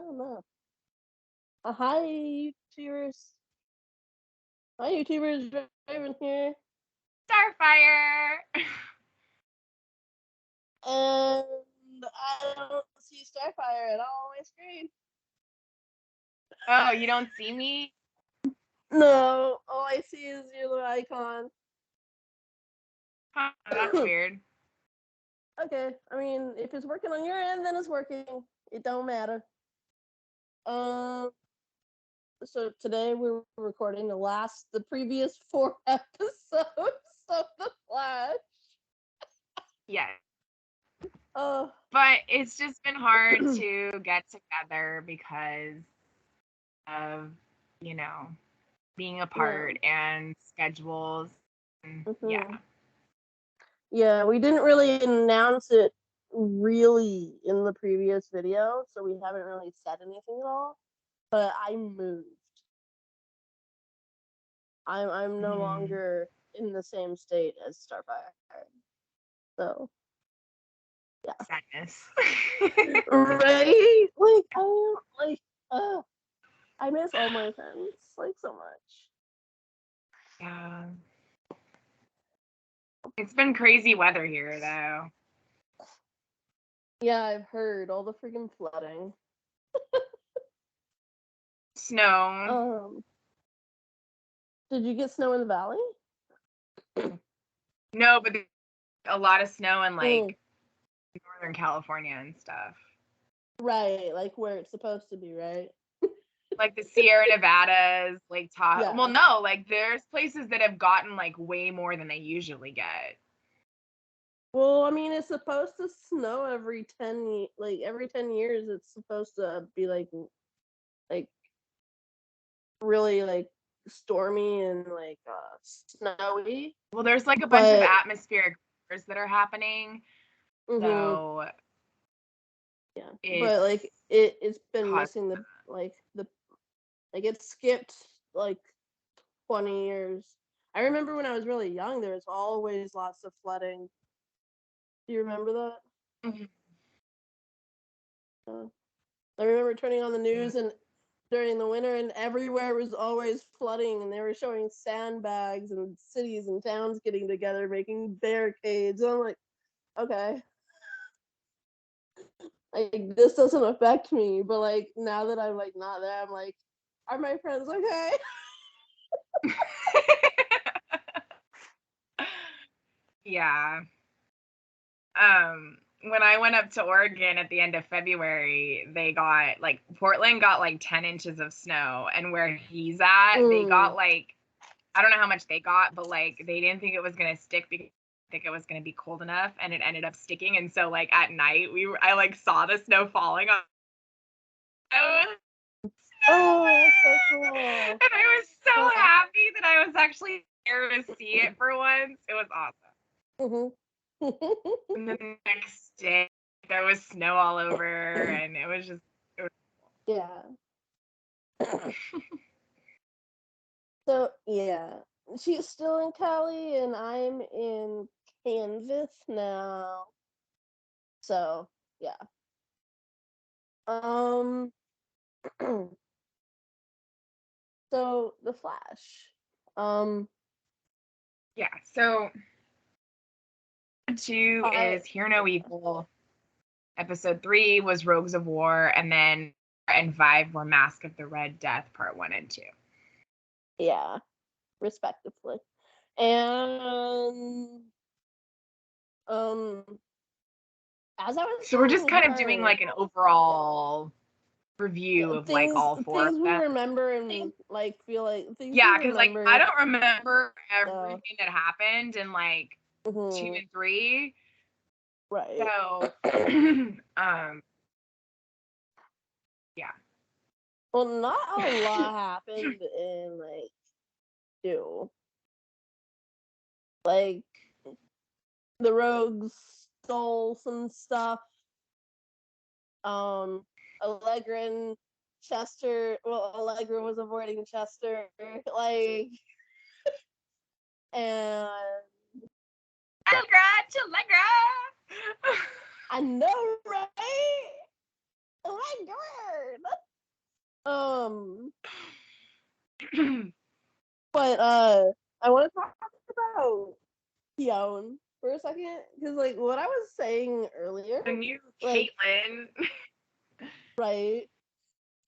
don't know. Hi, YouTubers. Hi, YouTubers. Raven here. Starfire! And I don't see Starfire at all on my screen. Oh, you don't see me? No, all I see is your little icon. Huh, that's weird. Okay, I mean, if it's working on your end, then it's working. It don't matter. So today we're recording the previous 4 episodes of The Flash. Yes. Oh, But it's just been hard to get together because of, being apart and schedules. And yeah. Yeah, we didn't really announce it really in the previous video, so we haven't really said anything at all. But I moved. I'm no longer in the same state as Starfire. So yeah. Sadness. Right? I miss all my friends so much. Yeah. It's been crazy weather here though. Yeah, I've heard all the freaking flooding. Snow. Did you get snow in the valley? No, but a lot of snow in like Northern California and stuff. Right, like where it's supposed to be, right? Like the Sierra Nevadas, like Tahoe. Yeah. Well, no, like there's places that have gotten like way more than they usually get. Well, I mean, it's supposed to snow every 10 years. It's supposed to be like really like stormy and like snowy. Well, there's like a bunch of atmospheric rivers that are happening. So yeah, but like it's been missing the it skipped like 20 years. I remember when I was really young, there was always lots of flooding. Do you remember that? Mm-hmm. I remember turning on the news and during the winter and everywhere was always flooding and they were showing sandbags and cities and towns getting together making barricades. And I'm like, okay. Like this doesn't affect me, but like now that I'm like not there, I'm like, are my friends okay? Yeah. When I went up to Oregon at the end of February, they got like Portland got like 10 inches of snow, and where he's at, they got like I don't know how much they got, but like they didn't think it was gonna stick because I think it was gonna be cold enough, and it ended up sticking. And so like at night I like saw the snow falling on. Oh, that's so cool. And I was so happy that I was actually there to see it for once. It was awesome. And then the next day there was snow all over, and it was cool. Yeah. So yeah, she's still in Cali and I'm in Kansas now. So yeah. So the Flash. Yeah, so 2 is Hear No Evil. Episode 3 was Rogues of War, and then and 5 were Mask of the Red Death Part 1 and 2. Yeah, respectively. And as I was so we're just kind of doing like an overall review of like all 4 things of we them. remember and like feel like things yeah, because like I don't remember everything that happened in like 2 and 3. Right. So yeah. Well, not a lot happened in like 2. Like the rogues stole some stuff. Allegra and Chester. Well, Allegra was avoiding Chester. Like, and Allegra. I know, right? Oh my god! But I want to talk about Keon for a second, because like what I was saying earlier, the new like, Caitlyn. right?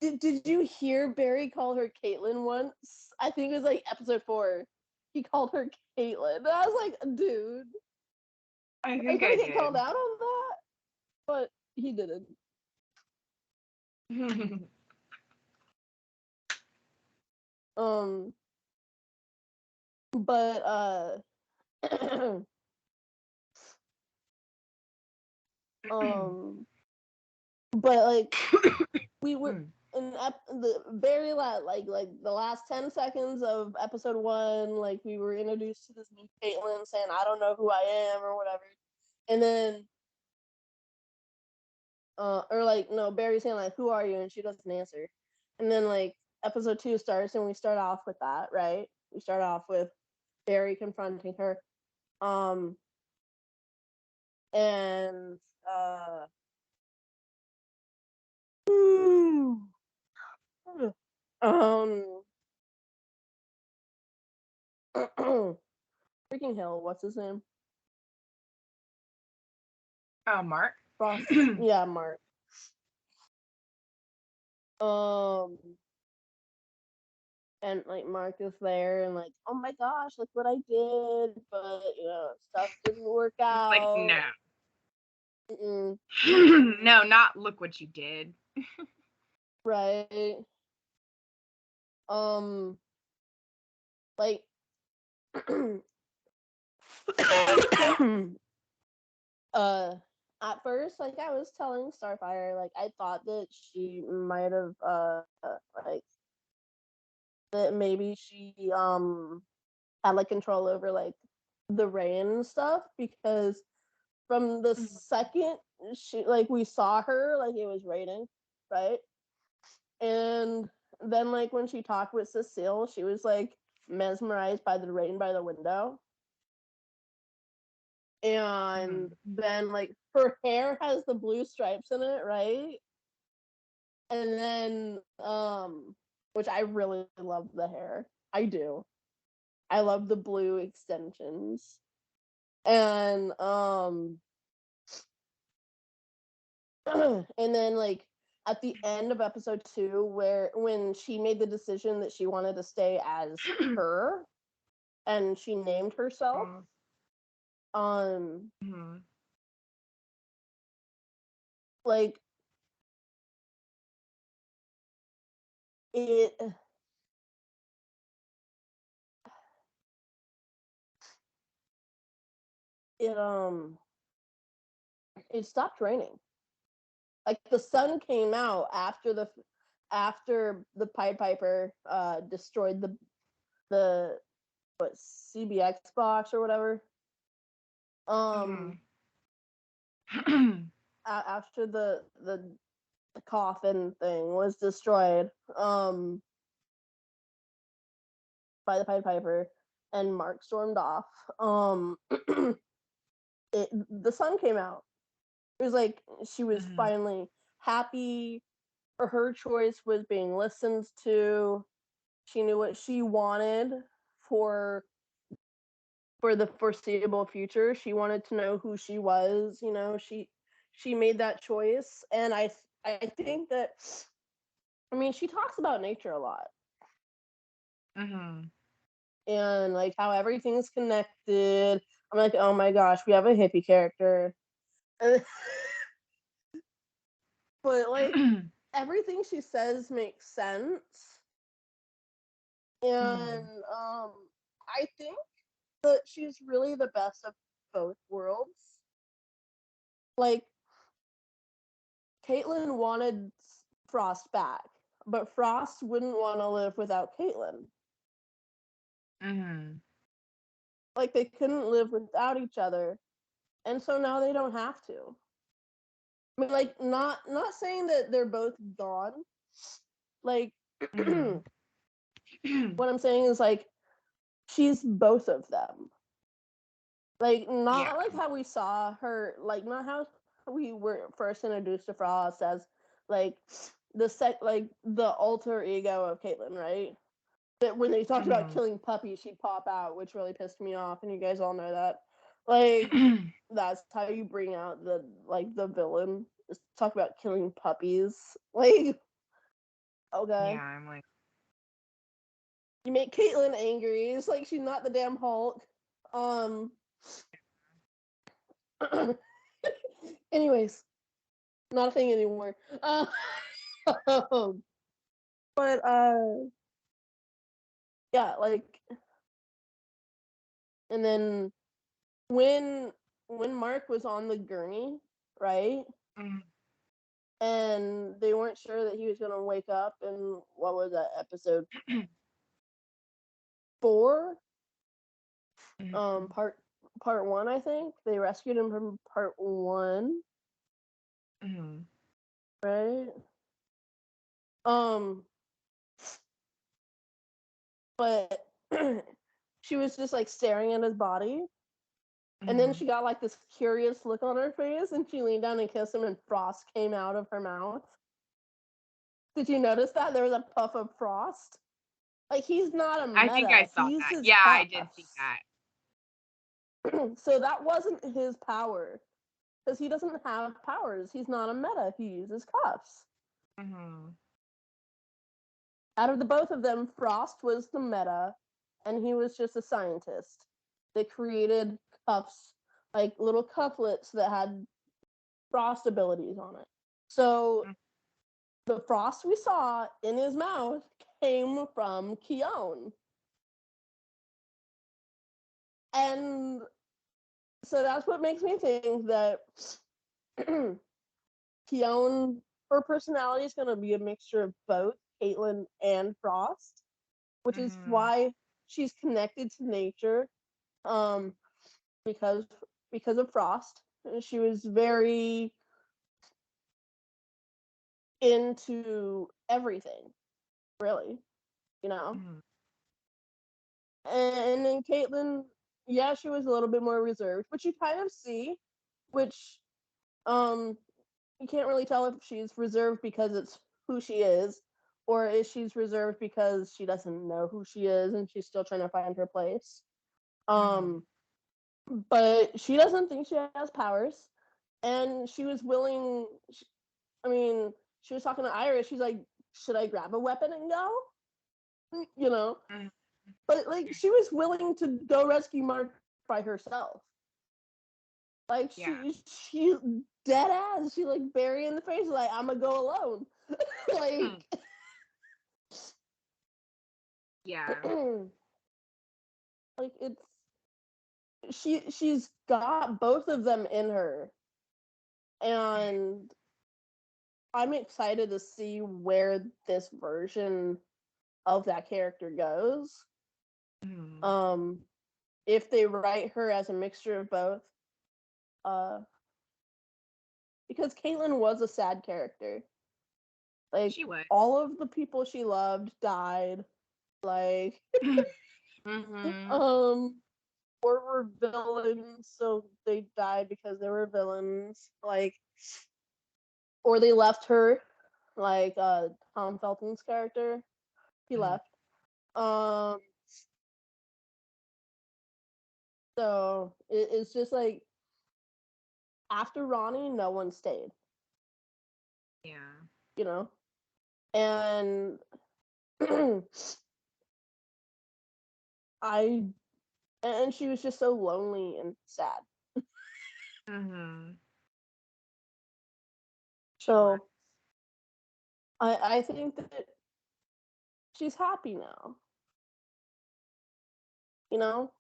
Did you hear Barry call her Caitlyn once? I think it was like episode 4. He called her Caitlyn. And I was like, dude, I I was think gonna I get did. called out on that, but he didn't. But but like we were in the very like the last 10 seconds of episode 1, like we were introduced to this new Caitlyn saying, I don't know who I am or whatever, and then or like no, Barry saying like, who are you, and she doesn't answer, and then like episode 2 starts and we start off with that, right? We start off with Barry confronting her, and freaking hell, what's his name? Mark. Frost. Yeah, Mark. And like Mark is there and like, oh my gosh, look what I did, but stuff didn't work out. Like, no. No, not look what you did. Right. Like at first, like I was telling Starfire, like I thought that she might have like that maybe she had like control over like the rain and stuff, because from the second we saw her, like it was raining, right? And then like when she talked with Cecile, she was like mesmerized by the rain by the window. And then like her hair has the blue stripes in it, right? And then which I really love the hair. I do. I love the blue extensions. And and then like at the end of episode 2, when she made the decision that she wanted to stay as her and she named herself, like it it stopped raining. Like the sun came out after the Pied Piper destroyed the CBX box or whatever. After the coffin thing was destroyed by the Pied Piper and Mark stormed off, the sun came out. It was like she was finally happy. Her choice was being listened to. She knew what she wanted for the foreseeable future. She wanted to know who she was. She made that choice, and I think that, I mean, she talks about nature a lot. And like how everything's connected. I'm like, oh my gosh, we have a hippie character. But like everything she says makes sense. And I think that she's really the best of both worlds. Like Caitlyn wanted Frost back, but Frost wouldn't want to live without Caitlyn. Like they couldn't live without each other, and so now they don't have to. I mean, like not saying that they're both gone. Like what I'm saying is like she's both of them. Like not like how we saw her, like not how we were first introduced to Frost as like the alter ego of Caitlyn, right? that when they talked about killing puppies, she'd pop out, which really pissed me off, and you guys all know that. Like, that's how you bring out the villain. Just talk about killing puppies. Like, okay. Yeah, I'm like, you make Caitlyn angry. It's like she's not the damn Hulk. Anyways, not a thing anymore. But yeah, like, and then when Mark was on the gurney, right? And they weren't sure that he was gonna wake up in, what was that, episode 4? Part 1, I think. They rescued him from part 1. Right? But she was just like staring at his body. And then she got like this curious look on her face, and she leaned down and kissed him, and frost came out of her mouth. Did you notice that? There was a puff of frost. Like, he's not a meta. I think I saw that. Yeah, puffs. I did see that. So that wasn't his power. Because he doesn't have powers. He's not a meta. He uses cuffs. Out of the both of them, Frost was the meta, and he was just a scientist. They created cuffs, like little cufflets that had frost abilities on it. So the frost we saw in his mouth came from Keone. And so that's what makes me think that Keone, her personality is going to be a mixture of both Caitlyn and Frost, which is why she's connected to nature, because of Frost. She was very into everything, really, you know. And then Caitlyn, yeah, she was a little bit more reserved, but you kind of see, which you can't really tell if she's reserved because it's who she is, or if she's reserved because she doesn't know who she is and she's still trying to find her place. But she doesn't think she has powers, and she was willing. She was talking to Iris. She's like, "Should I grab a weapon and go?" You know, but like, she was willing to go rescue Mark by herself. Like, she dead ass. She like Barry in the face, like, "I'm gonna go alone." Like, like, it's she's got both of them in her, and I'm excited to see where this version of that character goes. If they write her as a mixture of both, because Caitlyn was a sad character. Like, she was. all of the people she loved died. Like, or were villains, so they died because they were villains. Like, or they left her, like Tom Felton's character. He left. So it's just like, after Ronnie, no one stayed. Yeah. You know? And and she was just so lonely and sad. So I think that she's happy now. You know?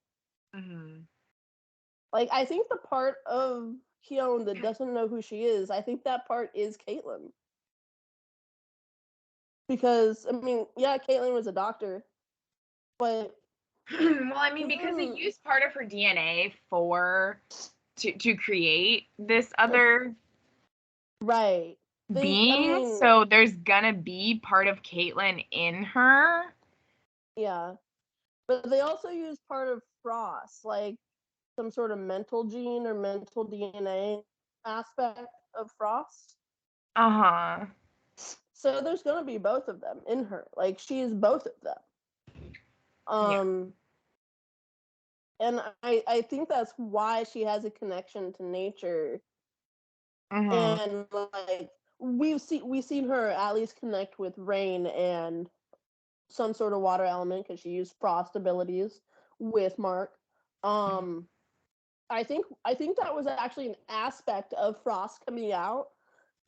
Like, I think the part of Keone that doesn't know who she is, I think that part is Caitlyn. Because, yeah, Caitlyn was a doctor, but... Well, because they used part of her DNA to create this other being, so there's gonna be part of Caitlyn in her. Yeah. But they also used part of Frost, like some sort of mental gene or mental DNA aspect of Frost. So there's gonna be both of them in her. Like, she is both of them. And I think that's why she has a connection to nature. And like we've seen her at least connect with rain and some sort of water element because she used frost abilities with Mark. I think that was actually an aspect of Frost coming out,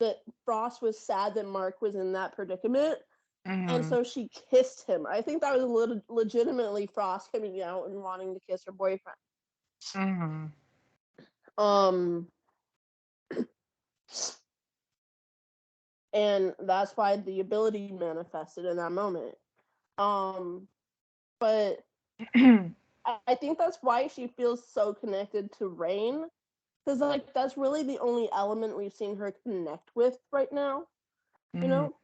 that Frost was sad that Mark was in that predicament, and so she kissed him. I think that was legitimately Frost coming out and wanting to kiss her boyfriend. And that's why the ability manifested in that moment. But I think that's why she feels so connected to rain, because like that's really the only element we've seen her connect with right now. You know,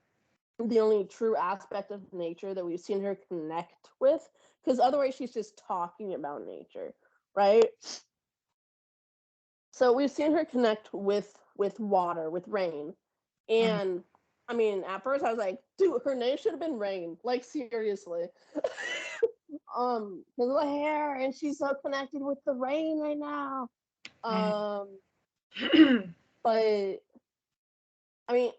the only true aspect of nature that we've seen her connect with, because otherwise she's just talking about nature, right? So we've seen her connect with water, with rain, and I mean, at first I was like, dude, her name should have been Rain, like seriously. Because of the hair, and she's so connected with the rain right now. But I mean,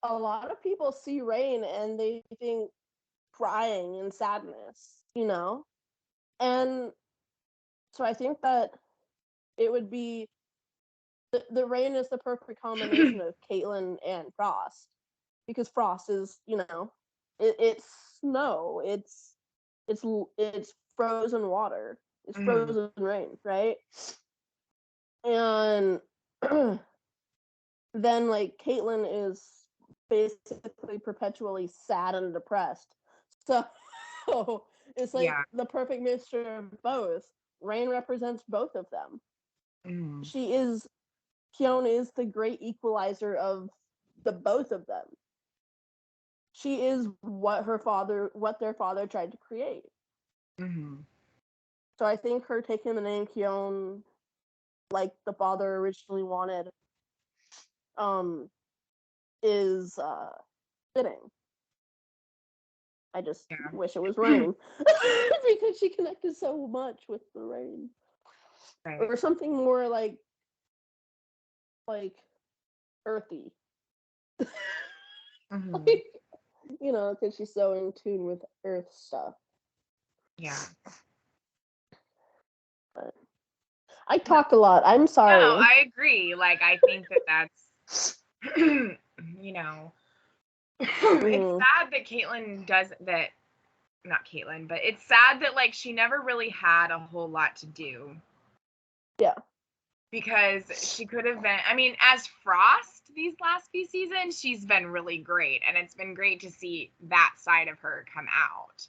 a lot of people see rain and they think crying and sadness, you know? And so I think that it would be the rain is the perfect combination of Caitlin and Frost, because Frost is, you know, it's snow, it's frozen water, it's frozen rain, right? And then like Caitlin is basically perpetually sad and depressed, so it's like the perfect mixture of both. Rain represents both of them. Kion is the great equalizer of the both of them. She is what their father tried to create. So I think her taking the name Kion, like the father originally wanted, is fitting. I just wish it was rain because she connected so much with the rain, or something more like earthy. Like, you know, because she's so in tune with earth stuff. Yeah. But I talk a lot. I'm sorry. No, I agree. Like, I think that's, you know, it's sad that Caitlin doesn't, that, not Caitlin, but it's sad that, like, she never really had a whole lot to do. Yeah. Because she could have been, I mean, as Frost these last few seasons, she's been really great. And it's been great to see that side of her come out.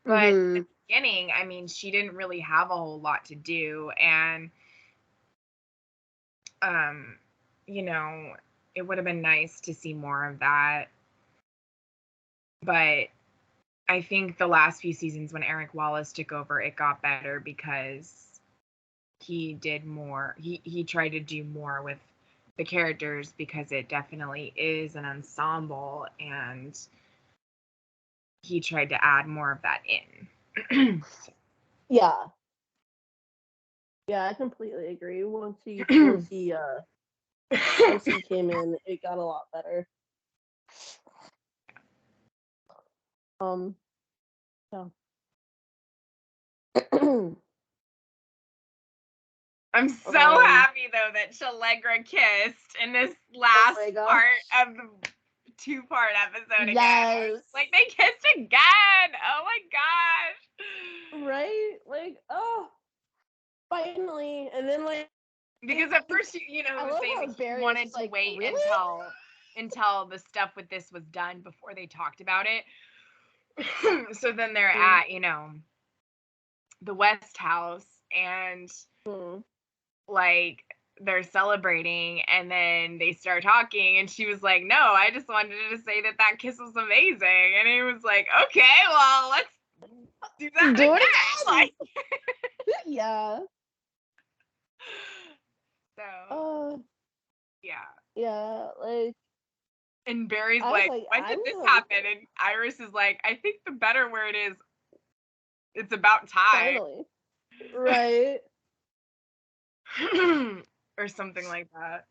But at the beginning, I mean, she didn't really have a whole lot to do. And, you know, it would have been nice to see more of that. But I think the last few seasons when Eric Wallace took over, it got better because he did more. He tried to do more with the characters, because it definitely is an ensemble, and he tried to add more of that in. Yeah, I completely agree. Once he came in, it got a lot better. Yeah. I'm so happy though that Shalegra kissed in this last part of the 2-part episode again. Like, they kissed again. Oh my gosh. Right? Like, oh, finally. And then like, because at first, you know, it was saying that he wanted to wait until the stuff with this was done before they talked about it. So then they're at, you know, the West House, and like they're celebrating, and then they start talking, and she was like, no, I just wanted to say that kiss was amazing. And he was like, okay, well, let's do that again. Like, yeah. So yeah, like, and Barry's like, when did this happen? And Iris is like, I think the better word is It's about time. Finally. Right. Or something like that.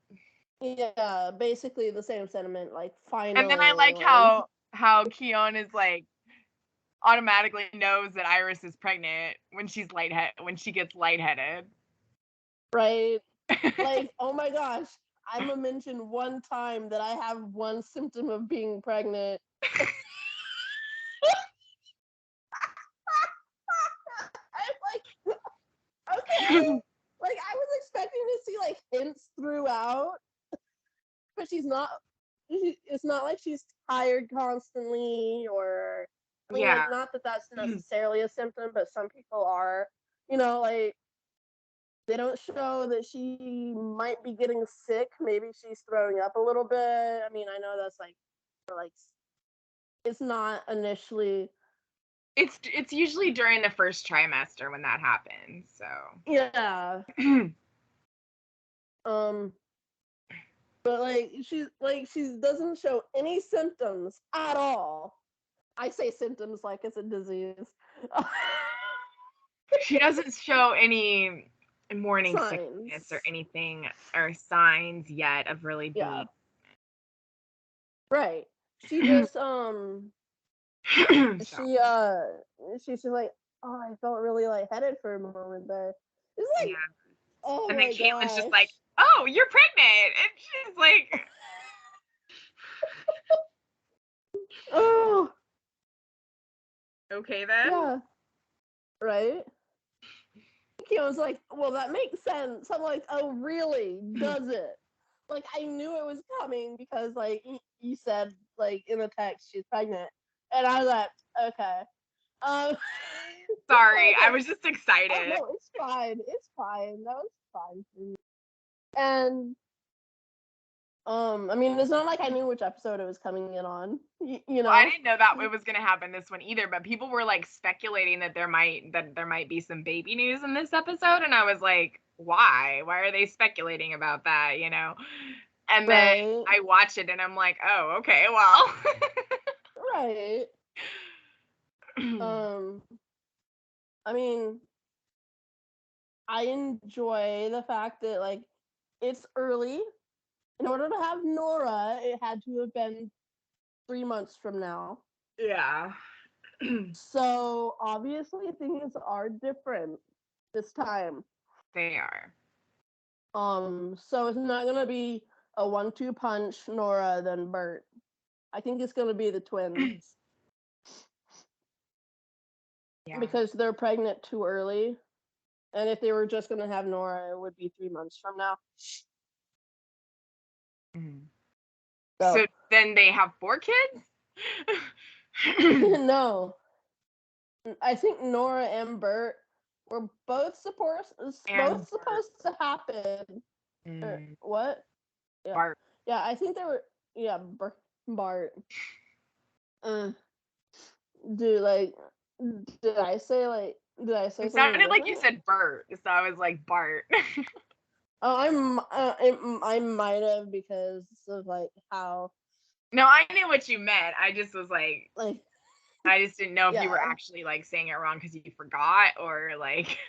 Yeah, basically the same sentiment, like finally. And then I like how Keon is like automatically knows that Iris is pregnant when she gets lightheaded. Right. Like, oh my gosh, I'm gonna mention one time that I have one symptom of being pregnant. I'm like, okay. Like, I was expecting to see like hints throughout, but she's not. It's not like she's tired constantly, or I mean, like, not that that's necessarily a symptom, but some people are. You know, like, they don't show that she might be getting sick. Maybe she's throwing up a little bit. I mean, I know that's like it's not initially. It's usually during the first trimester when that happens. So yeah. But like she doesn't show any symptoms at all. I say symptoms like it's a disease. She doesn't show any morning signs. sickness or anything or signs yet of really being. Yeah. Right. She just she's like, oh, I felt really lightheaded for a moment there. It's like, oh, and then Caitlin's just like, oh, you're pregnant, and she's like, oh, okay then. Yeah. Right. He was like, well, that makes sense. I'm like, oh, really? Does it? Like, I knew it was coming because, like, you said, like, in the text, she's pregnant. And I was like, okay. Sorry, I was just excited. Oh, no, it's fine. It's fine. That was fine for me. And, I mean, it's not like I knew which episode it was coming in on. You know, well, I didn't know that it was gonna happen this one either. But people were like speculating that there might be some baby news in this episode, and I was like, why? Why are they speculating about that? You know? And then I watch it, and I'm like, oh, okay, well. Right. I mean, I enjoy the fact that, like, it's early. In order to have Nora, it had to have been 3 months from now. Yeah. So obviously things are different this time. They are. So it's not gonna be a 1-2 punch Nora then Bert. I think it's gonna be the twins. Yeah. Because they're pregnant too early. And if they were just gonna have Nora, it would be 3 months from now. Mm-hmm. So then they have 4 kids? No. I think Nora and Bert were both supposed to happen. What? Yeah. Bart. Yeah, I think they were. Yeah, Bart. Dude, like, did I say It sounded like you said Bert, so I was like Bart. Oh, I might have because of like how. No, I knew what you meant. I just was like I just didn't know if you were actually like saying it wrong because you forgot or like.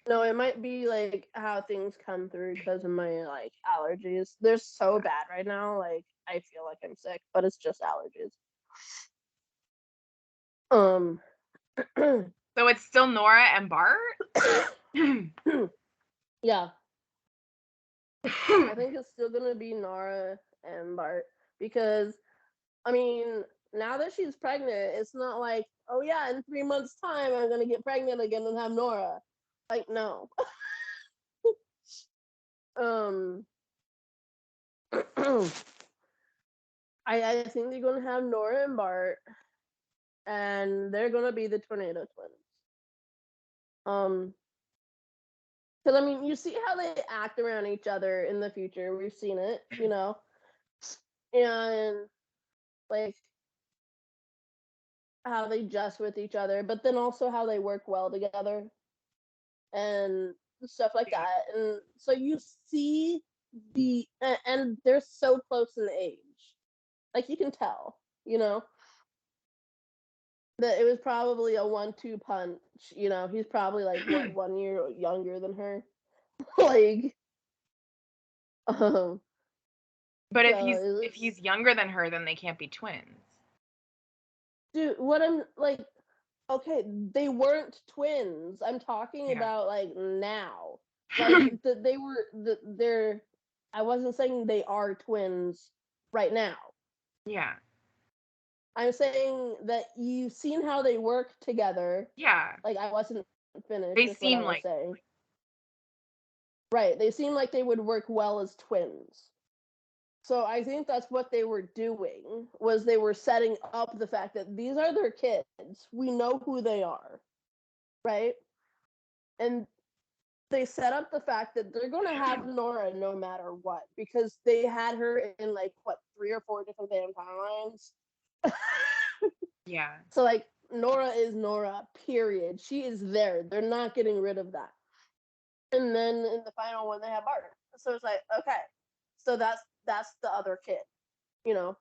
No, it might be like how things come through because of my like allergies. They're so bad right now. Like, I feel like I'm sick, but it's just allergies. So it's still Nora and Bart? Yeah. I think it's still gonna be Nora and Bart because, I mean, now that she's pregnant, it's not like, oh yeah, in 3 months' time I'm gonna get pregnant again and have Nora. Like, no. I think they're gonna have Nora and Bart, and they're gonna be the Tornado Twins. Because, I mean, you see how they act around each other in the future. We've seen it, you know, and like how they just with each other, but then also how they work well together and stuff like that. And so you see and they're so close in age, like you can tell, you know. that it was probably a 1-2 punch. You know, he's probably like what 1 year younger than her. Like, um. But So if he's younger than her, then they can't be twins. Dude, what I'm like, okay, they weren't twins. I'm talking about like now. Like they're I wasn't saying they are twins right now. Yeah. I'm saying that you've seen how they work together. Yeah. Like I wasn't finished They with seem what I was like saying. Right. They seem like they would work well as twins. So I think that's what they were doing, was they were setting up the fact that these are their kids. We know who they are. Right? And they set up the fact that they're going to have Nora no matter what, because they had her in like what 3 or 4 different damn timelines. Yeah. So like Nora is Nora, period. She is there. They're not getting rid of that. And then in the final one they have Bart. So it's like, okay. So that's the other kid. You know,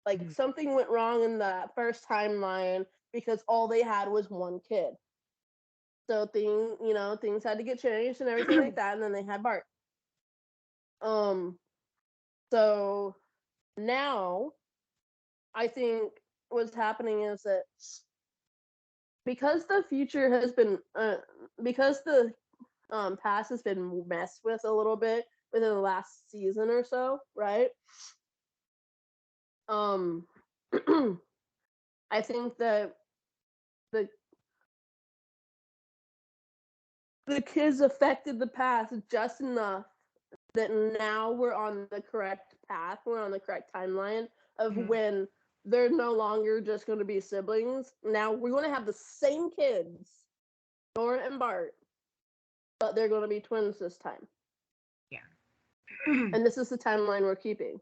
like something went wrong in that first timeline because all they had was one kid. So things had to get changed and everything like that, and then they had Bart. So now I think what's happening is that because the future has been because the past has been messed with a little bit within the last season or so, right? I think that the the kids affected the past just enough that now we're on the correct path, we're on the correct timeline of when they're no longer just going to be siblings. Now we're going to have the same kids, Nora and Bart, but they're going to be twins this time. Yeah. And this is the timeline we're keeping.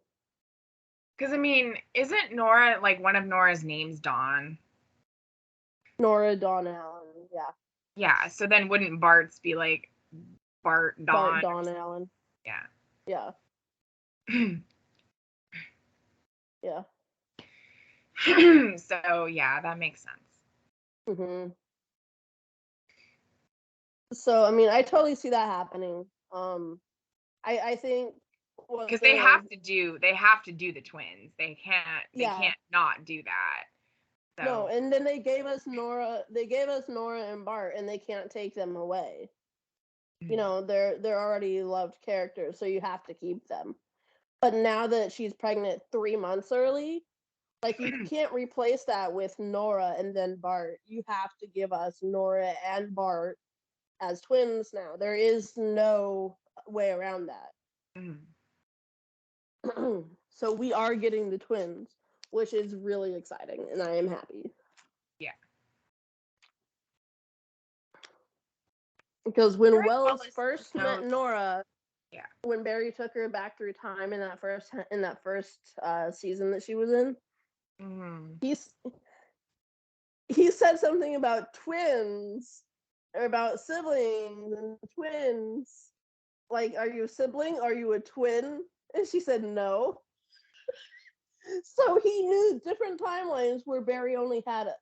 Because, I mean, isn't Nora, like, one of Nora's names Dawn? Nora, Dawn, Allen, yeah. Yeah, so then wouldn't Bart's be, like, Bart, Dawn? Bart, Dawn, Allen. Yeah. Yeah. Yeah. So, yeah, that makes sense. Mm-hmm. So, I mean, I totally see that happening. I think because they have to do the twins. They can't not do that. So. No, and then they gave us Nora and Bart, and they can't take them away. You know, they're already loved characters, so you have to keep them. But now that she's pregnant 3 months early, like you can't replace that with Nora and then Bart. You have to give us Nora and Bart as twins now. There is no way around that. So we are getting the twins, which is really exciting, and I am happy. Yeah. Because when Wells first met Nora, when Barry took her back through time in that first season that she was in, he said something about twins or about siblings and twins. Like, are you a sibling? Are you a twin? And she said no. So he knew different timelines where Barry only had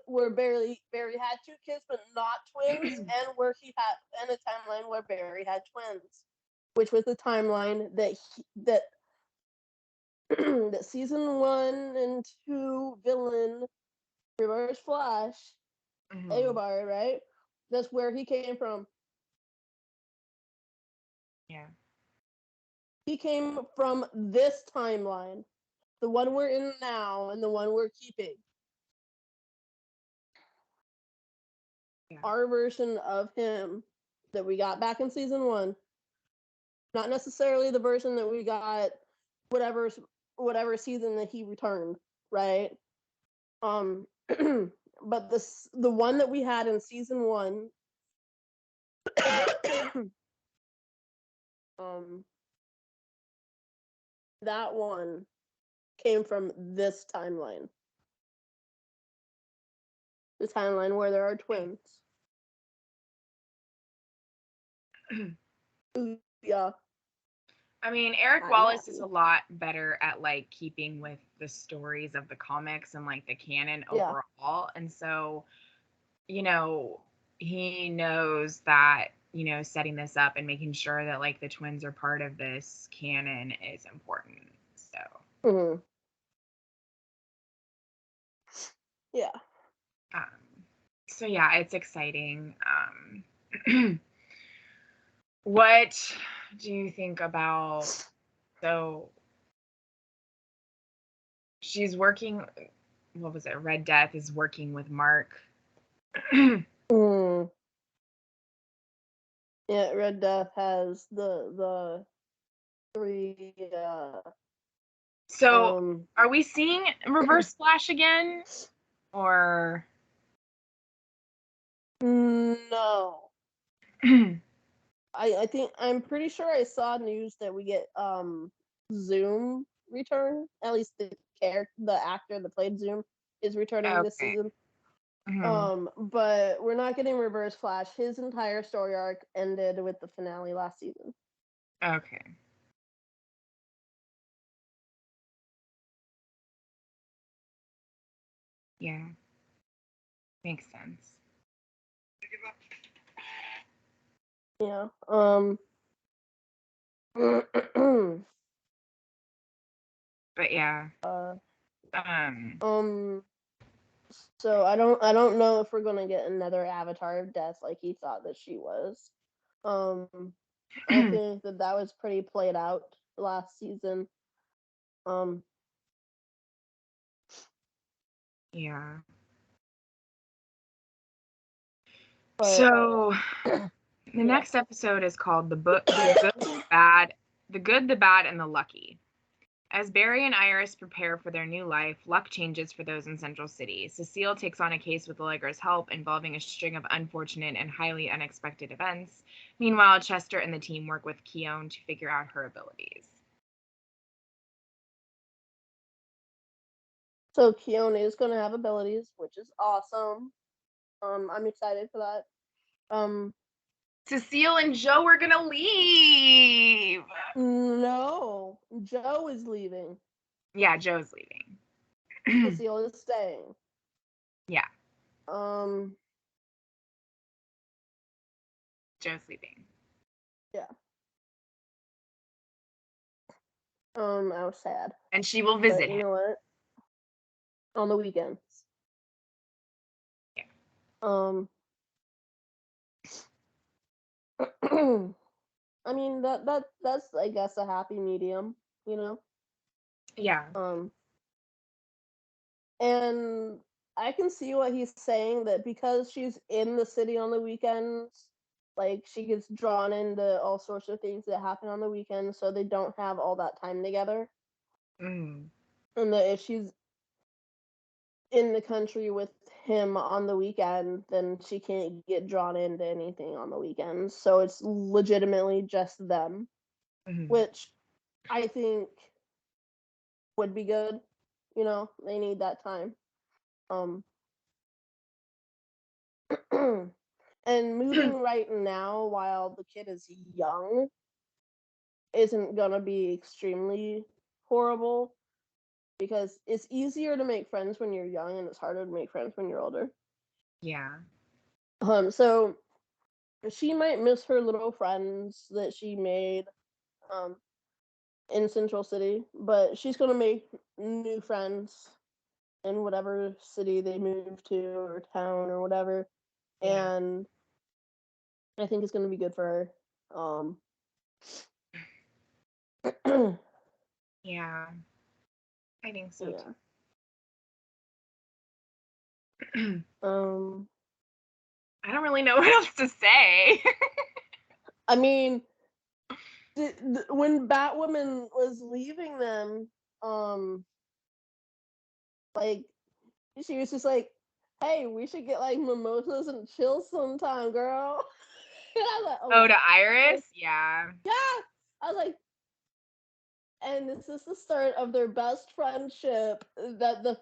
where Barry had 2 kids but not twins, and where he had and a timeline where Barry had twins, which was the timeline that that season 1 and 2 villain Reverse Flash, Eobard, right? That's where he came from. Yeah. He came from this timeline, the one we're in now and the one we're keeping. Yeah. Our version of him that we got back in season 1, not necessarily the version that we got whatever season that he returned, right? But the one that we had in season 1 that one came from this timeline. The timeline where there are twins. Yeah. I mean, Eric Wallace is a lot better at like keeping with the stories of the comics and like the canon overall. And so, you know, he knows that, you know, setting this up and making sure that like the twins are part of this canon is important. So, yeah. So yeah, it's exciting. What do you think about, so she's working, what was it? Red Death is working with Mark. Yeah, Red Death has the 3 so are we seeing Reverse Flash again? Or no. I think I'm pretty sure I saw news that we get Zoom return. At least the actor that played Zoom is returning this season. But we're not getting Reverse Flash. His entire story arc ended with the finale last season. Okay. Yeah. Makes sense. Yeah. But yeah. So I don't know if we're gonna get another Avatar of Death like he thought that she was. I think that was pretty played out last season. Yeah. So the next episode is called The Good, the Bad, and the Lucky. As Barry and Iris prepare for their new life, luck changes for those in Central City. Cecile takes on a case with Allegra's help involving a string of unfortunate and highly unexpected events. Meanwhile, Chester and the team work with Keone to figure out her abilities. So Keone is going to have abilities, which is awesome. I'm excited for that. Cecile and Joe are going to leave. No, Joe is leaving. Yeah, Joe's leaving. Cecile is staying. Yeah. Joe's leaving. Yeah. I was sad. And she will visit him. You know what? On the weekends. Yeah. I mean that's I guess a happy medium, you know? Yeah. And I can see what he's saying, that because she's in the city on the weekends, like she gets drawn into all sorts of things that happen on the weekends, so they don't have all that time together. And that if she's in the country with him on the weekend, then she can't get drawn into anything on the weekends. So it's legitimately just them, which I think would be good. You know, they need that time. And moving right now while the kid is young isn't gonna be extremely horrible, because it's easier to make friends when you're young and it's harder to make friends when you're older. Yeah. So she might miss her little friends that she made in Central City, but she's gonna make new friends in whatever city they move to or town or whatever. Yeah. And I think it's gonna be good for her. Yeah. I think so too. I don't really know what else to say. I mean, when Batwoman was leaving them, like she was just like, "Hey, we should get like mimosas and chill sometime, girl." To Iris? Yeah. Yeah. I was like, and this is the start of their best friendship that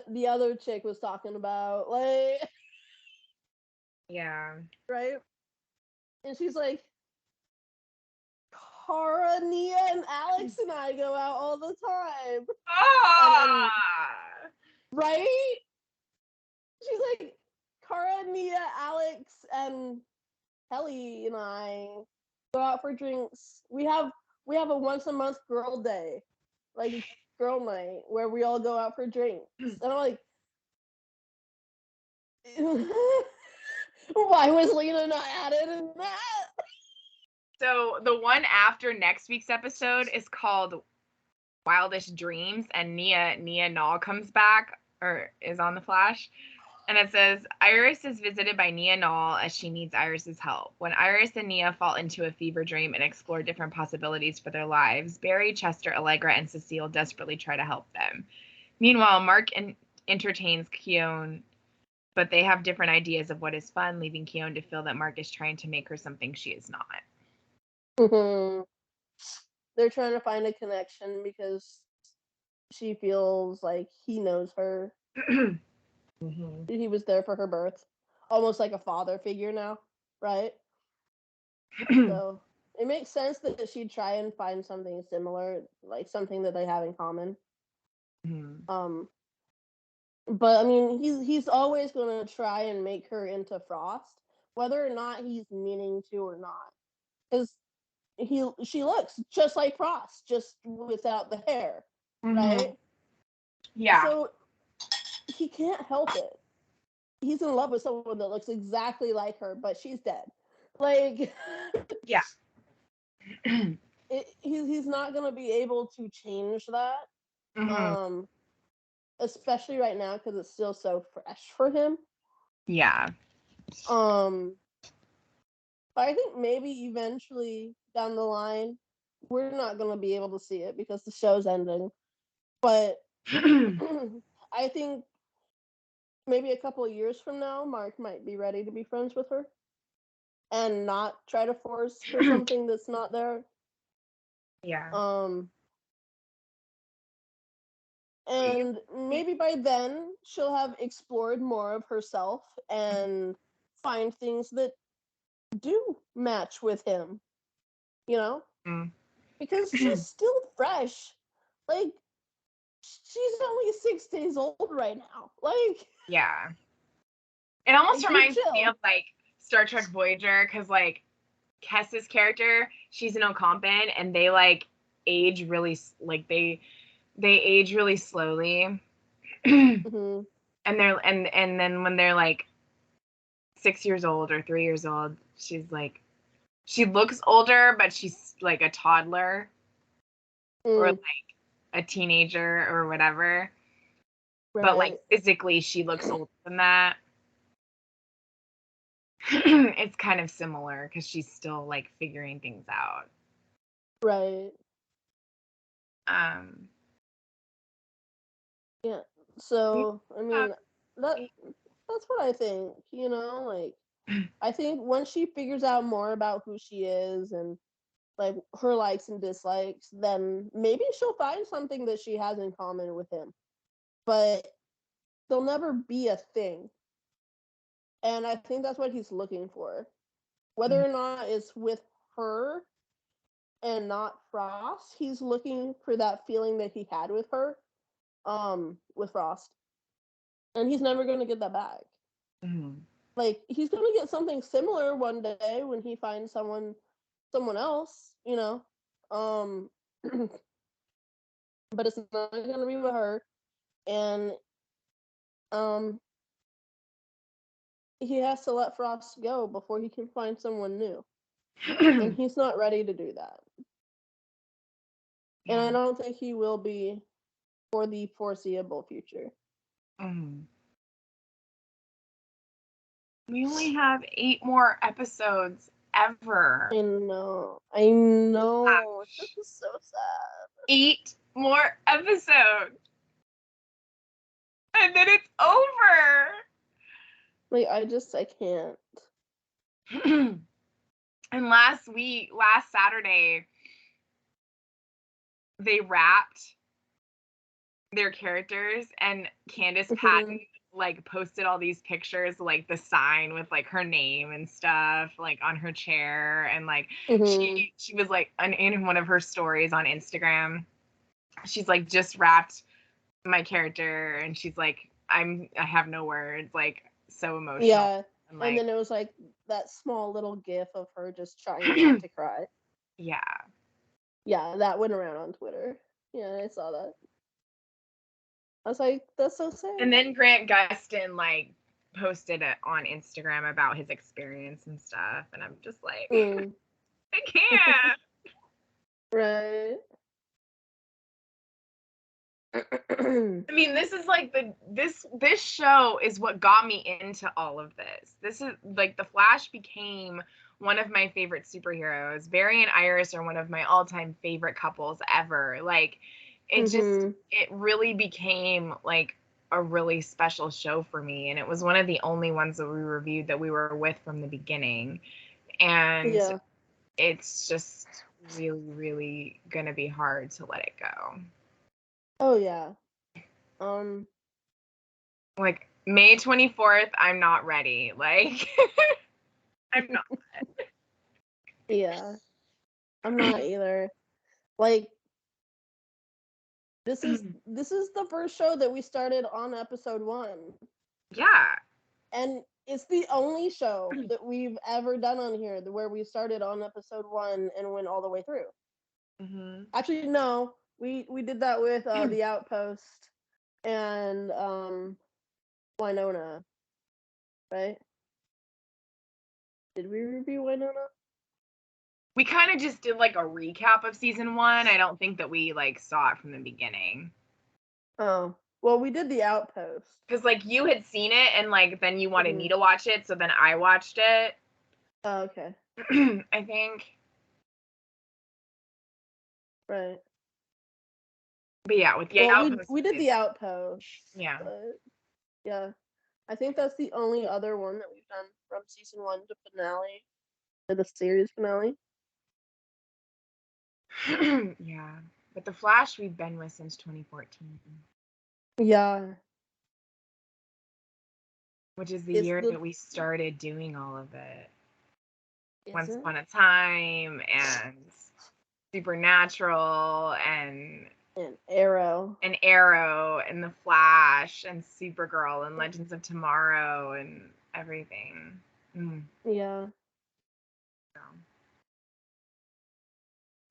the other chick was talking about, like. Yeah. Right. And she's like, Cara, Nia, and Alex and I go out all the time. Ah! Right? She's like, Cara, Nia, Alex, and Kelly and I go out for drinks. We have a once a month girl day, like girl night, where we all go out for drinks. And I'm like, why was Lena not added in that? So the one after next week's episode is called Wildest Dreams, and Nia Nall comes back, or is on the Flash. And it says, Iris is visited by Nia Nall as she needs Iris's help. When Iris and Nia fall into a fever dream and explore different possibilities for their lives, Barry, Chester, Allegra, and Cecile desperately try to help them. Meanwhile, Mark entertains Keown, but they have different ideas of what is fun, leaving Keown to feel that Mark is trying to make her something she is not. Mm-hmm. They're trying to find a connection because she feels like he knows her. Mm-hmm. He was there for her birth. Almost like a father figure now, right? So it makes sense that she'd try and find something similar, like something that they have in common. Mm-hmm. But I mean, he's always going to try and make her into Frost, whether or not he's meaning to or not, because she looks just like Frost, just without the hair, right? Yeah. So he can't help it. He's in love with someone that looks exactly like her, but she's dead. Like, yeah. He's not gonna be able to change that. Especially right now because it's still so fresh for him. Yeah. But I think maybe eventually down the line, we're not gonna be able to see it because the show's ending. But I think maybe a couple of years from now, Mark might be ready to be friends with her and not try to force for something that's not there. Yeah. And maybe by then she'll have explored more of herself and find things that do match with him, you know? Because she's still fresh. Like, she's only 6 days old right now. Like, yeah. It almost reminds chill. me of like Star Trek Voyager, because like Kessa's character, she's an Ocampan, and they like age really, like they age really slowly. Mm-hmm. And they're and then when they're like 6 years old or 3 years old, she's like, she looks older, but she's like a toddler or like a teenager or whatever. Right. But like physically she looks older than that. It's kind of similar because she's still like figuring things out. Right. Yeah. So I mean that's what I think, you know, like I think once she figures out more about who she is and like her likes and dislikes, then maybe she'll find something that she has in common with him. But they'll never be a thing. And I think that's what he's looking for. Whether or not it's with her and not Frost, he's looking for that feeling that he had with her, with Frost. And he's never going to get that back. Like, he's going to get something similar one day when he finds someone else, you know. But it's not going to be with her. And he has to let Frost go before he can find someone new. And he's not ready to do that. And I don't think he will be for the foreseeable future. We only have 8 more episodes ever. I know. This is so sad. 8 more episodes. And then it's over. Like, I can't. And last Saturday, they wrapped their characters, and Candace Patton like posted all these pictures, like the sign with like her name and stuff, like on her chair, and like she was like in one of her stories on Instagram, she's like just wrapped my character, and she's like, I have no words, like so emotional. Yeah, and then it was like that small little gif of her just trying not to cry. Yeah. Yeah, that went around on Twitter. Yeah, I saw that. I was like, that's so sad. And then Grant Gustin like posted it on Instagram about his experience and stuff, and I'm just like, I can't. Right. I mean, this is like this show is what got me into all of this. This is like The Flash became one of my favorite superheroes. Barry and Iris are one of my all-time favorite couples ever. Like it really became like a really special show for me, and it was one of the only ones that we reviewed that we were with from the beginning. And it's just really, really gonna be hard to let it go. Oh yeah. Like May 24th, I'm not ready. Like I'm not. Yeah. I'm not either. Like this is the first show that we started on episode 1. Yeah. And it's the only show that we've ever done on here where we started on episode 1 and went all the way through. Actually, no, we did that with The Outpost and Winona, right? Did we review Winona? We kind of just did like a recap of season 1. I don't think that we like saw it from the beginning. Oh, well, we did The Outpost. Because like you had seen it and like then you wanted me to watch it, so then I watched it. Oh, okay. I think. Right. But yeah, with The Outpost. We did The Outpost. Yeah. But yeah. I think that's the only other one that we've done from season 1 to finale, to the series finale. Yeah. But The Flash we've been with since 2014. Yeah. Which is the year that we started doing all of it. Once Upon a Time and Supernatural and Arrow. And Arrow and The Flash and Supergirl and Legends of Tomorrow and everything. Yeah.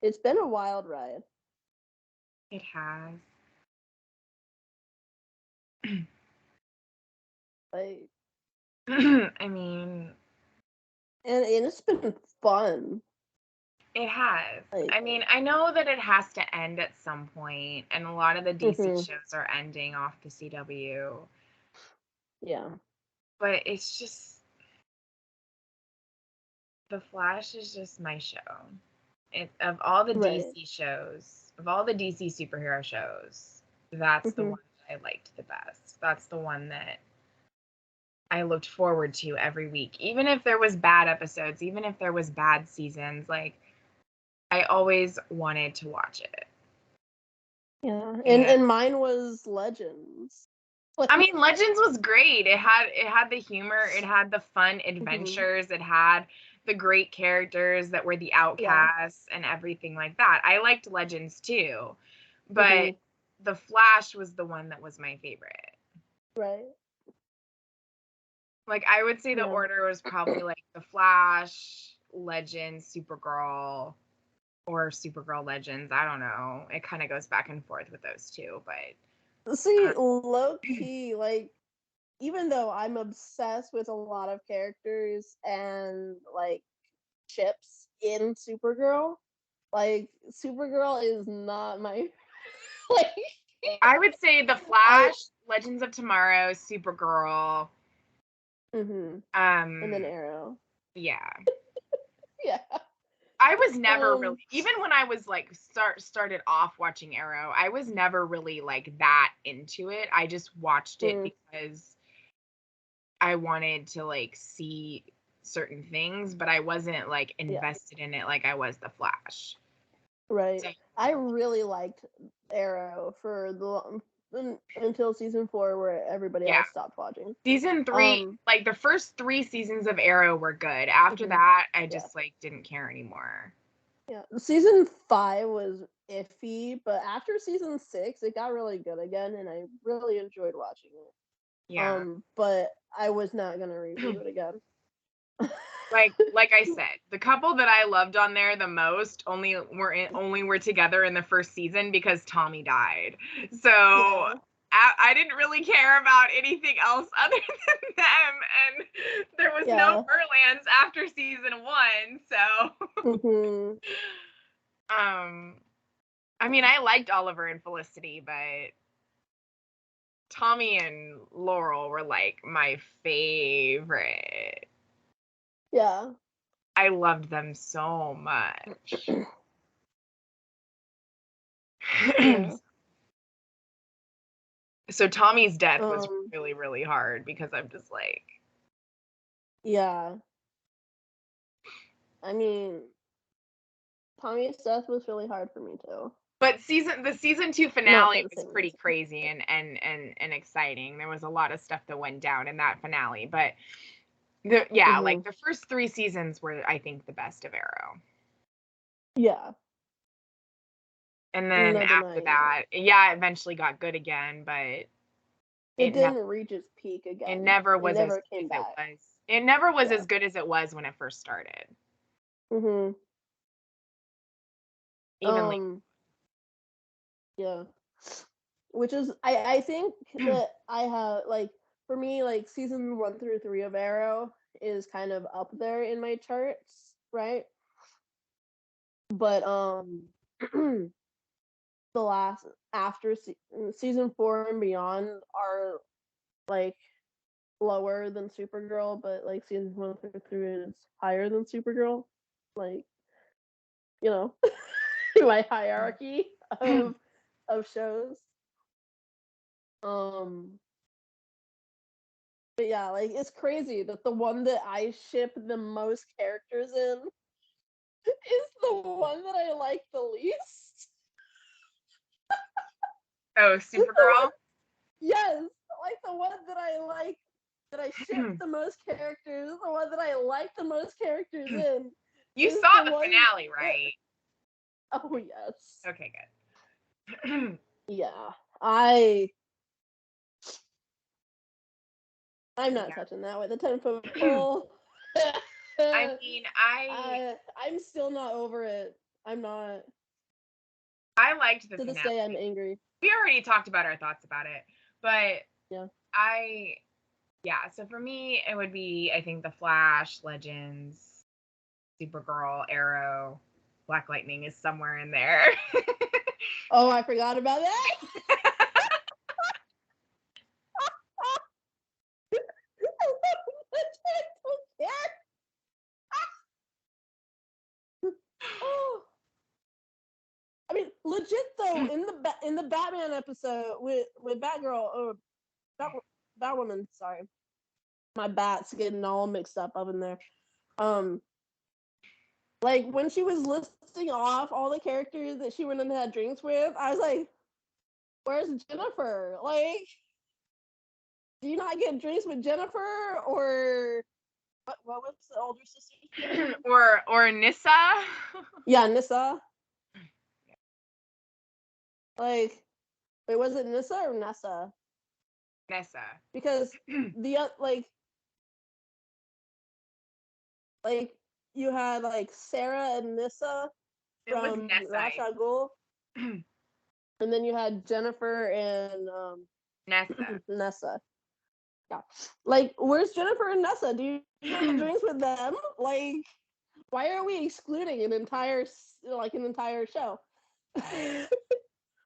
It's been a wild ride. It has. Like, I mean, and it's been fun. It has. Like, I mean, I know that it has to end at some point, and a lot of the DC shows are ending off the CW. Yeah. But it's just, The Flash is just my show. Of all the DC shows, of all the DC superhero shows, that's the one that I liked the best. That's the one that I looked forward to every week. Even if there was bad episodes, even if there was bad seasons, like, I always wanted to watch it. Yeah, and mine was Legends. I mean, Legends was great. It had the humor, it had the fun adventures, it had the great characters that were the outcasts and everything like that. I liked Legends too, but The Flash was the one that was my favorite. Right. Like, I would say the order was probably like The Flash, Legends, Supergirl, or Supergirl Legends. I don't know. It kind of goes back and forth with those two, but see, low key, like, even though I'm obsessed with a lot of characters and like ships in Supergirl, like Supergirl is not my like. I would say The Flash, Legends of Tomorrow, Supergirl, and then Arrow. Yeah. Yeah. I was never really, even when I was like started off watching Arrow, I was never really like that into it. I just watched it because I wanted to like see certain things, but I wasn't like invested in it like I was The Flash. Right. So, I really liked Arrow for until season 4, where everybody else stopped watching. Season 3, like the first 3 seasons of Arrow were good. After that, I just like didn't care anymore. Yeah, season 5 was iffy, but after season 6, it got really good again, and I really enjoyed watching it. Yeah. But I was not gonna review it again. like I said, the couple that I loved on there the most only were together in the first season because Tommy died. So I didn't really care about anything else other than them, and there was no Furlands after season 1. So I mean, I liked Oliver and Felicity, but Tommy and Laurel were like my favorite. Yeah. I loved them so much. So Tommy's death was really, really hard because I'm just like. Yeah. I mean, Tommy's death was really hard for me too. But the season 2 finale was pretty crazy and exciting. There was a lot of stuff that went down in that finale, but like the first 3 seasons were, I think, the best of Arrow. Yeah. And then after that, it eventually got good again, but it didn't reach its peak again. It never was as good as it was. It never was as good as it was when it first started. Even yeah. Which is, I think that I have, like, for me, like, season 1 through 3 of Arrow is kind of up there in my charts, right? But the last, after season 4 and beyond are like lower than Supergirl, but like season 1 through 3 is higher than Supergirl, like, you know, my hierarchy of shows. But yeah, like, it's crazy that the one that I ship the most characters in is the one that I like the least. Oh, Supergirl? Yes, like the one that I ship the most characters, the one that I like the most characters in. You saw the finale, right? Oh, yes. Okay, good. Yeah, I'm not touching that with a 10-foot pole. I mean, I'm still not over it. I'm not. I liked the finale. To this day, I'm angry. We already talked about our thoughts about it, but so for me, it would be, I think, The Flash, Legends, Supergirl, Arrow, Black Lightning is somewhere in there. Oh, I forgot about that. I mean, legit though, in the Batman episode with Batgirl or Batwoman, sorry, my bats getting all mixed up in there. Like when she was listing off all the characters that she went and had drinks with, I was like, "Where's Jennifer? Like, do you not get drinks with Jennifer or what was the older sister? or Nissa? Yeah, Nissa. Like, wait, was it Nissa or Nessa? Nessa. Because the like you had like Sarah and Nissa from Ra's al Ghul, and then you had Jennifer and Nessa. Yeah, like, where's Jennifer and Nessa? Do you get drinks with them? Like, why are we excluding an entire show?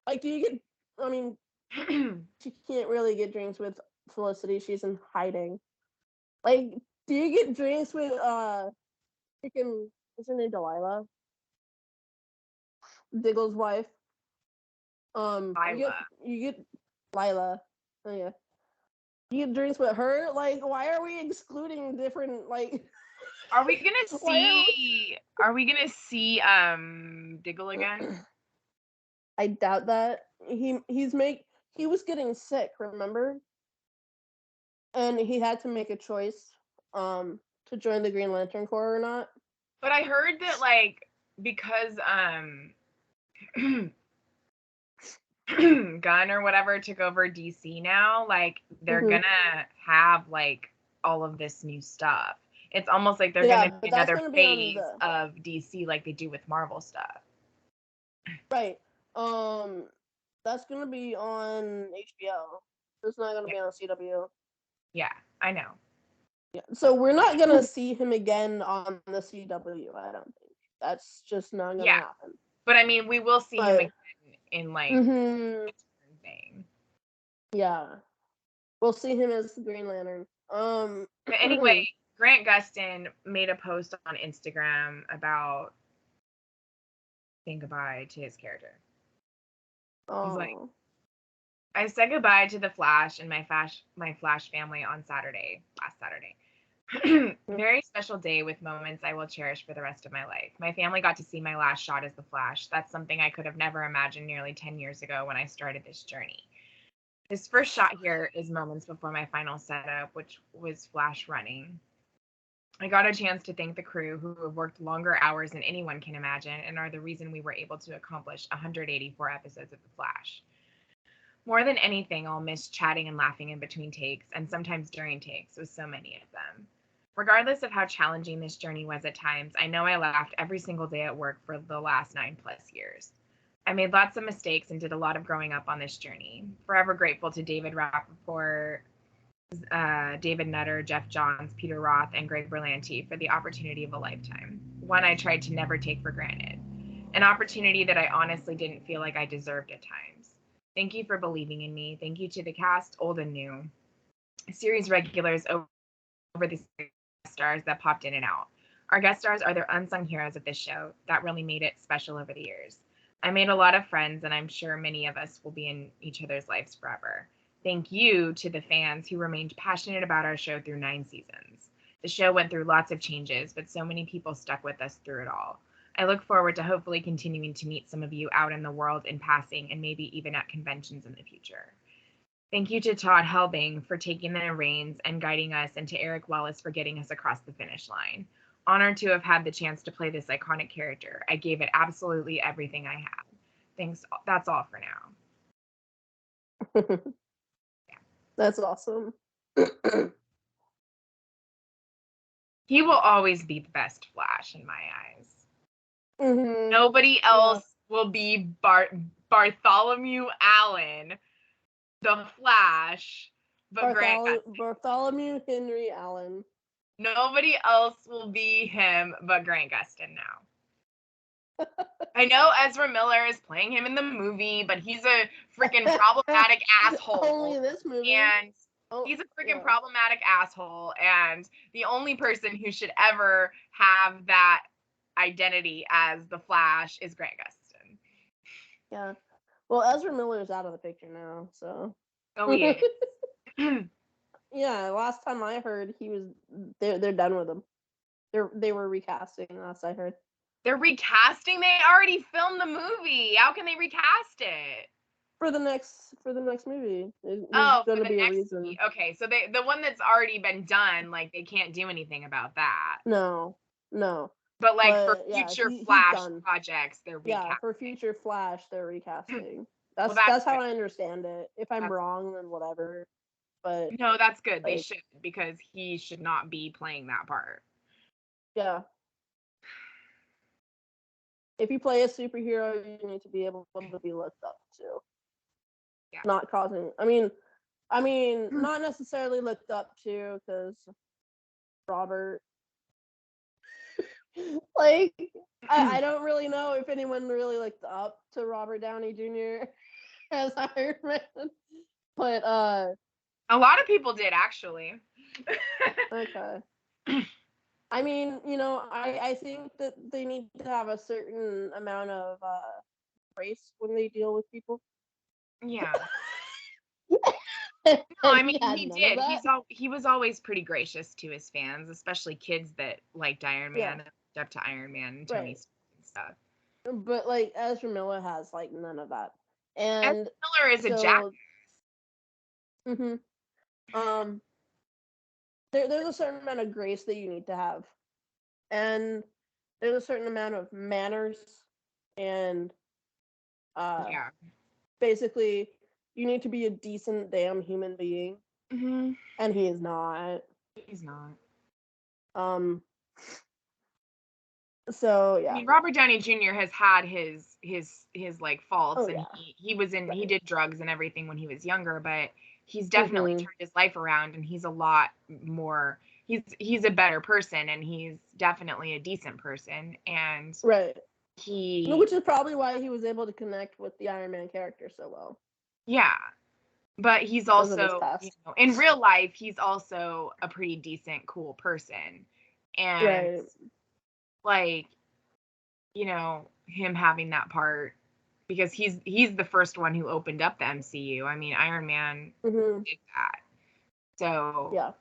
Like, do you get? I mean, she can't really get drinks with Felicity. She's in hiding. Like, do you get drinks with freaking, what's her name, Delilah? Diggle's wife. Lila. You get Lila. Oh yeah. You get drinks with her? Like, why are we excluding different, like? Are we gonna see? Are we gonna see Diggle again? I doubt that. He he was getting sick, remember? And he had to make a choice to join the Green Lantern Corps or not. But I heard that, like, because Gunn or whatever took over DC now, like, they're gonna have, like, all of this new stuff. It's almost like they're gonna be another phase of DC like they do with Marvel stuff. Right. That's gonna be on HBO. It's not gonna be on CW. Yeah, I know. Yeah. So we're not gonna see him again on the CW, I don't think. That's just not gonna happen. But I mean, we will see him again in like thing. Yeah. We'll see him as the Green Lantern. But anyway, Grant Gustin made a post on Instagram about saying goodbye to his character. He's like, I said goodbye to the Flash and my Flash family on last Saturday. Very special day with moments I will cherish for the rest of my life. My family got to see my last shot as the Flash. That's something I could have never imagined nearly 10 years ago when I started this journey. This first shot here is moments before my final setup, which was Flash running. I got a chance to thank the crew who have worked longer hours than anyone can imagine and are the reason we were able to accomplish 184 episodes of The Flash. More than anything, I'll miss chatting and laughing in between takes and sometimes during takes with so many of them. Regardless of how challenging this journey was at times, I know I laughed every single day at work for the last 9+ years. I made lots of mistakes and did a lot of growing up on this journey. Forever grateful to David Rappaport, David Nutter, Jeff Johns, Peter Roth, and Greg Berlanti for the opportunity of a lifetime. One I tried to never take for granted. An opportunity that I honestly didn't feel like I deserved at times. Thank you for believing in me. Thank you to the cast, old and new. Series regulars over the stars that popped in and out. Our guest stars are the unsung heroes of this show that really made it special over the years. I made a lot of friends, and I'm sure many of us will be in each other's lives forever. Thank you to the fans who remained passionate about our show through 9 seasons. The show went through lots of changes, but so many people stuck with us through it all. I look forward to hopefully continuing to meet some of you out in the world in passing and maybe even at conventions in the future. Thank you to Todd Helbing for taking the reins and guiding us, and to Eric Wallace for getting us across the finish line. Honored to have had the chance to play this iconic character. I gave it absolutely everything I had. Thanks. That's all for now. That's awesome. He will always be the best Flash in my eyes. Nobody else will be Bartholomew Allen, the Flash, but Bartholomew Henry Allen. Nobody else will be him but Grant Gustin now. I know Ezra Miller is playing him in the movie, but he's a freaking problematic asshole. Only in this movie. And he's a freaking problematic asshole. And the only person who should ever have that identity as the Flash is Grant Gustin. Yeah. Well, Ezra Miller is out of the picture now, so. Oh, he is. Yeah, last time I heard they're done with him. They were recasting last I heard. They're recasting? They already filmed the movie. How can they recast it? For the next movie. There's going to be a reason. Movie. Okay, so the one that's already been done, like they can't do anything about that. No. But for future Flash projects, they're recasting. Yeah, for future Flash, they're recasting. That's how I understand it. If I'm wrong, then whatever. But no, that's good. They should, because he should not be playing that part. Yeah. If you play a superhero, you need to be able to be looked up to. Yeah. Not causing. I mean, not necessarily looked up to, because Robert. I don't really know if anyone really looked up to Robert Downey Jr. as Iron Man, but a lot of people did, actually. Okay. I mean, I think that they need to have a certain amount of grace when they deal with people. Yeah. No, I mean, he did. He was always pretty gracious to his fans, especially kids that liked Iron Man and looked up to Iron Man and Tony Stark and stuff. But Ezra Miller has none of that. And Ezra Miller is a jackass. Mhm. Um, there's a certain amount of grace that you need to have, and there's a certain amount of manners, and Yeah. basically, you need to be a decent damn human being, and he is not. He's not. So yeah. I mean, Robert Downey Jr. has had his like faults, Oh, and yeah. he did drugs and everything when he was younger, but he's definitely turned his life around, and he's a lot more. He's a better person, and he's definitely a decent person, and right. Which is probably why he was able to connect with the Iron Man character so well. Yeah. But he's also, in real life, he's also a pretty decent, cool person. And like, him having that part, because he's the first one who opened up the MCU. I mean, Iron Man did that. So,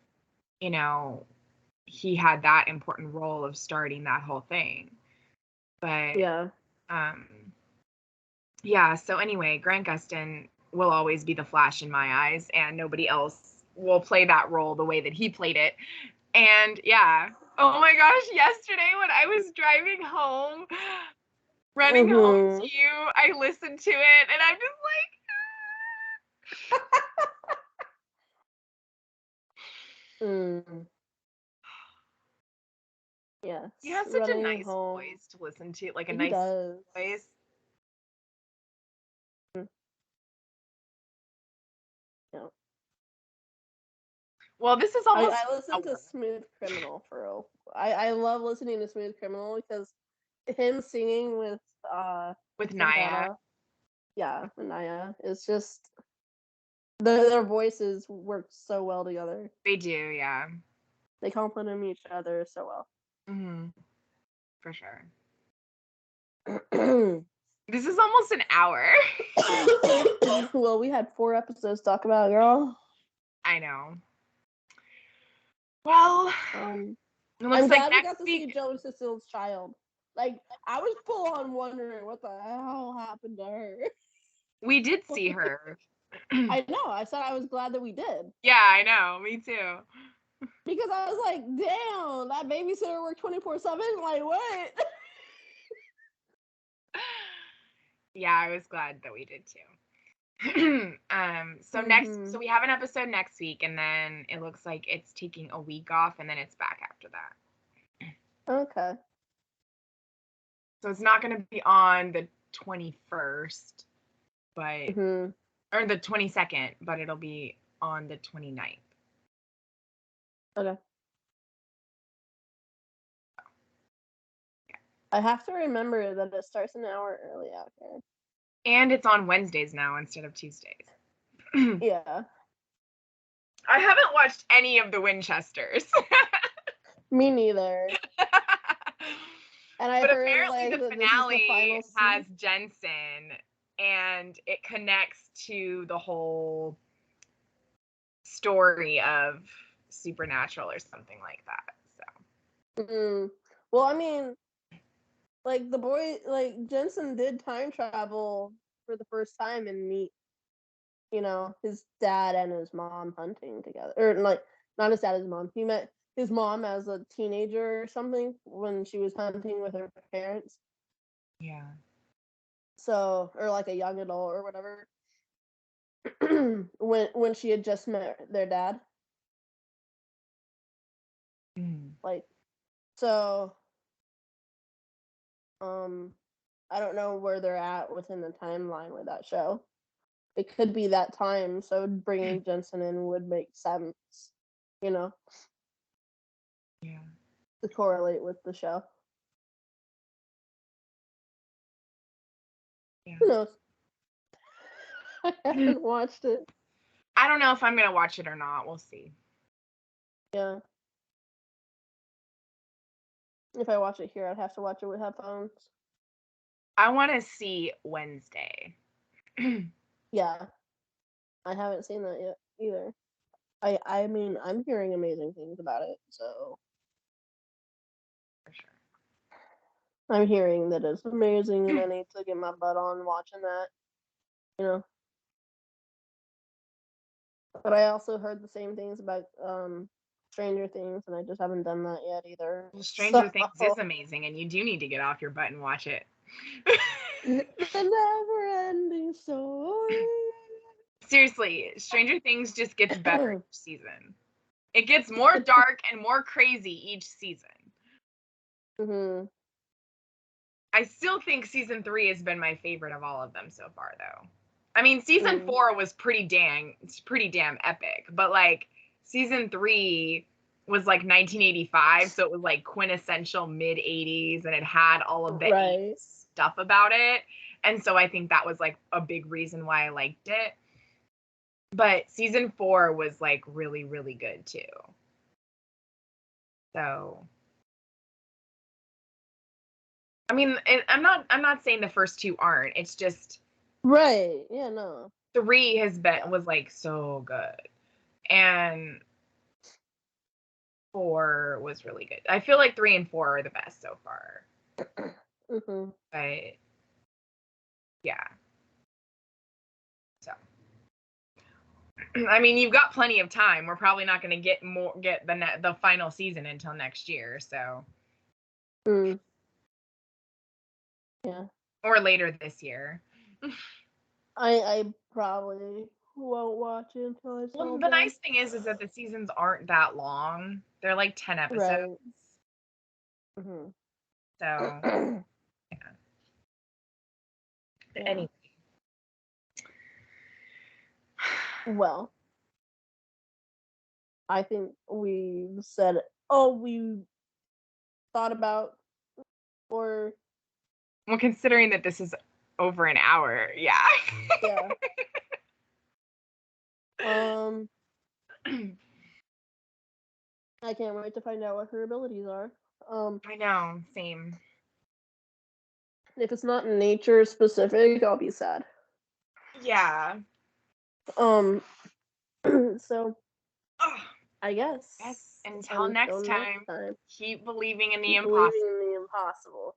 he had that important role of starting that whole thing. But so anyway, Grant Gustin will always be the Flash in my eyes, and nobody else will play that role the way that he played it. And oh my gosh, yesterday when I was driving home, running home to you, I listened to it, and I'm just like, yes. He has such a nice voice to listen to, like a nice voice. Yeah. Well, this is almost. I listen to Smooth Criminal for real. I love listening to Smooth Criminal because him singing with Naya. Yeah, with Naya. It's just their voices work so well together. They do, yeah. They complement each other so well. For sure. This is almost an hour. Well, we had 4 episodes to talk about, girl. I know. Well, I'm glad we got to see Joe and Cecile's child. Like, I was full on wondering what the hell happened to her. We did see her. I know. I said I was glad that we did. Yeah, I know. Me too. Because I was like, damn, that babysitter worked 24/7? Like, what? Yeah, I was glad that we did too. So we have an episode next week, and then it looks like it's taking a week off, and then it's back after that. Okay. So it's not going to be on the 21st, but or the 22nd, but it'll be on the 29th. Okay. I have to remember that it starts an hour early out here. And it's on Wednesdays now instead of Tuesdays. Yeah. I haven't watched any of the Winchesters. Me neither. And I but heard apparently like the finale has Jensen, and it connects to the whole story of Supernatural or something like that. So. Well, I mean, like the boy, like Jensen did time travel for the first time and meet, his dad and his mom hunting together, or like not his dad, his mom. He met his mom as a teenager or something when she was hunting with her parents. Yeah. So, or like a young adult or whatever. when she had just met their dad. Like, so, I don't know where they're at within the timeline with that show. It could be that time, so bringing Jensen in would make sense, Yeah. To correlate with the show. Yeah. Who knows? I haven't watched it. I don't know if I'm gonna watch it or not. We'll see. Yeah. If I watch it here, I'd have to watch it with headphones. I want to see Wednesday. Yeah. I haven't seen that yet either. I mean, I'm hearing amazing things about it, so. For sure. I'm hearing that it's amazing, and I need to get my butt on watching that. But I also heard the same things about Stranger Things, and I just haven't done that yet either. Well, Stranger Things is amazing, and you do need to get off your butt and watch it. The never-ending story. Seriously, Stranger Things just gets better each season. It gets more dark and more crazy each season. Mm-hmm. I still think season 3 has been my favorite of all of them so far, though. I mean, season 4 was pretty damn epic, but like season 3 was like 1985, so it was like quintessential mid 80s, and it had all of the 80s stuff about it, and so I think that was like a big reason why I liked it. But season 4 was like really, really good too. So, I mean, I'm not saying the first 2 aren't. It's just right. Yeah, no. 3 was like so good, and 4 was really good. I feel like 3 and 4 are the best so far. Mm-hmm. But yeah. So, I mean, you've got plenty of time. We're probably not going to get the final season until next year. So. Yeah. Or later this year. I probably won't watch it until it's all the done. nice thing is that the seasons aren't that long. They're like 10 episodes. Right. Mm-hmm. So, yeah. Anyway. Well, I think we've said all we thought about, or. Well, considering that this is over an hour, yeah. Yeah. I can't wait to find out what her abilities are. I know, same. If it's not nature specific, I'll be sad. Yeah. So I guess. Yes. Until next time, keep believing in the impossible. Believing in the impossible.